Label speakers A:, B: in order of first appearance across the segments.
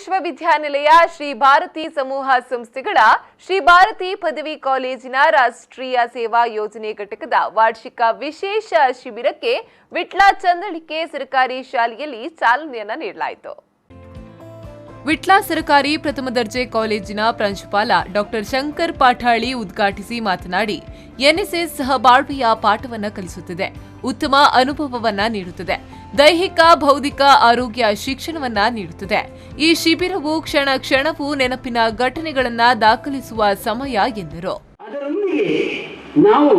A: ವಿಶ್ವವಿದ್ಯಾನಿಲಯ ಶ್ರೀ ಭಾರತಿ ಸಮೂಹ ಸಂಸ್ಥೆಗಳ ಶ್ರೀ ಭಾರತಿ ಪದವಿ ಕಾಲೇಜಿನ ರಾಷ್ಟ್ರೀಯ ಸೇವಾ ಯೋಜನೆ ಘಟಕದ ವಾರ್ಷಿಕ ವಿಶೇಷ ಶಿಬಿರಕ್ಕೆ ವಿಟ್ಲ ಚಂದಳಿಕೆ ಸರ್ಕಾರಿ ಶಾಲೆಯಲ್ಲಿ ಚಾಲನೆಯನ್ನ ನೀಡಲಾಯಿತು. ವಿಟ್ಲ ಸರ್ಕಾರಿ ಪ್ರಥಮ ದರ್ಜೆ ಕಾಲೇಜಿನ ಪ್ರಾಂಶುಪಾಲ ಡಾಕ್ಟರ್ ಶಂಕರ್ ಪಾಠಾಳಿ ಉದ್ಘಾಟಿಸಿ ಮಾತನಾಡಿ, ಎನ್ಎಸ್ಎಸ್ ಸಹಬಾಳ್ವೆಯ ಪಾಠವನ್ನ ಕಲಿಸುತ್ತದೆ, ಉತ್ತಮ ಅನುಭವವನ್ನ ನೀಡುತ್ತದೆ, ದೈಹಿಕ ಬೌದ್ಧಿಕ ಆರೋಗ್ಯ ಶಿಕ್ಷಣವನ್ನ ನೀಡುತ್ತದೆ. ಈ ಶಿಬಿರವು ಕ್ಷಣ ಕ್ಷಣವೂ ನೆನಪಿನ ಘಟನೆಗಳನ್ನ ದಾಖಲಿಸುವ ಸಮಯ ಎಂದರು.
B: ಅದರೊಂದಿಗೆ ನಾವು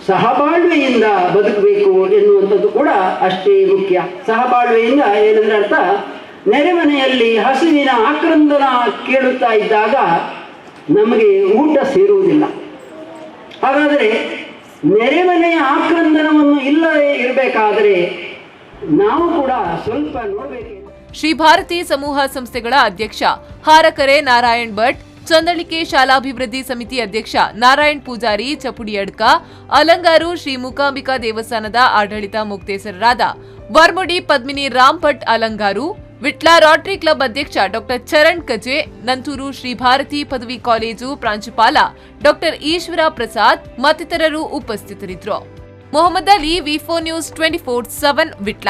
B: ಸಹಬಾಳ್ವೆಯಿಂದ ಬದುಕಬೇಕು ಎನ್ನುವಂಥದ್ದು ಕೂಡ ಅಷ್ಟೇ ಮುಖ್ಯ. ಸಹಬಾಳ್ವೆಯಿಂದ ಏನಂದ್ರೆ ಅರ್ಥ, ನೆರೆಮನೆಯಲ್ಲಿ ಹಸುವಿನ ಆಕ್ರಂದನ ಕೇಳುತ್ತಾ ಇದ್ದಾಗ ನಮಗೆ ಊಟ ಸೇರುವುದಿಲ್ಲ. ಹಾಗಾದರೆ ನೆರೆಮನೆಯ ಆಕ್ರಂದನವನ್ನು ಇಲ್ಲದೆ ಇರಬೇಕಾದರೆ ನಾವು ಕೂಡ ಸ್ವಲ್ಪ ನೋಡಬೇಕು.
A: ಶ್ರೀ ಭಾರತಿ ಸಮೂಹ ಸಂಸ್ಥೆಗಳ ಅಧ್ಯಕ್ಷ ಹಾರಕರೆ ನಾರಾಯಣ್ ಭಟ್, ಚಂದಳಿಕೆ ಶಾಲಾಭಿವೃದ್ಧಿ ಸಮಿತಿ ಅಧ್ಯಕ್ಷ ನಾರಾಯಣ್ ಪೂಜಾರಿ ಚಪುಡಿಯಡ್ಕ, ಅಲಂಗಾರು ಶ್ರೀ ಮೂಕಾಂಬಿಕಾ ದೇವಸ್ಥಾನದ ಆಡಳಿತ ಮುಕ್ತೇಸರರಾದ ವರ್ಮುಡಿ ಪದ್ಮಿನಿ ರಾಮ್ ಭಟ್ ಅಲಂಗಾರು, ವಿಟ್ಲ ರೋಟರಿ ಕ್ಲಬ್ ಅಧ್ಯಕ್ಷ ಡಾಕ್ಟರ್ ಚರಣ್ ಕಜೆ, ನಂತೂರು ಶ್ರೀ ಭಾರತಿ ಪದವಿ ಕಾಲೇಜು ಪ್ರಾಂಶುಪಾಲ ಡಾಕ್ಟರ್ ಈಶ್ವರ ಪ್ರಸಾದ್ ಮತ್ತಿತರರು ಉಪಸ್ಥಿತರಿದ್ದರು. ಮೊಹಮ್ಮದ್ ಅಲಿ, ವಿ4 ನ್ಯೂಸ್ 24/7 ವಿಟ್ಲ.